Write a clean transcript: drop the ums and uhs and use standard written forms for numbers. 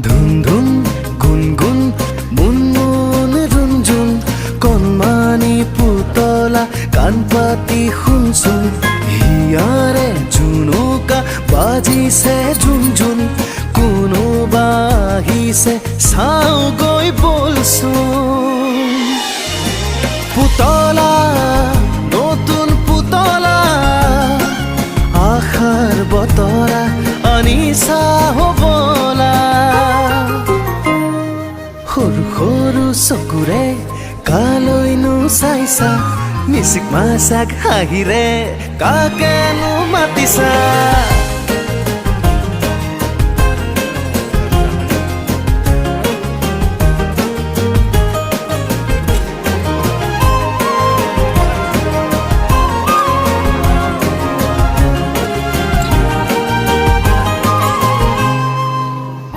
ধুন ধুন গুনগুন মুনমুন ৰুনঝুন কণমানি পুতলা কাণপাতি শুনচোন হিয়াৰে জুনুকা বাজিছে ঝুনঝুন কোনোবা আহিছে চাওগৈ বলচোন পুতলা নতুন পুতলা আশাৰ বতৰা আনিছা হবলা সৰু সৰু চকুৰে কালৈনো চাইছা মিচিক মাছাক হাঁহিৰে কাকেনো মাতিছা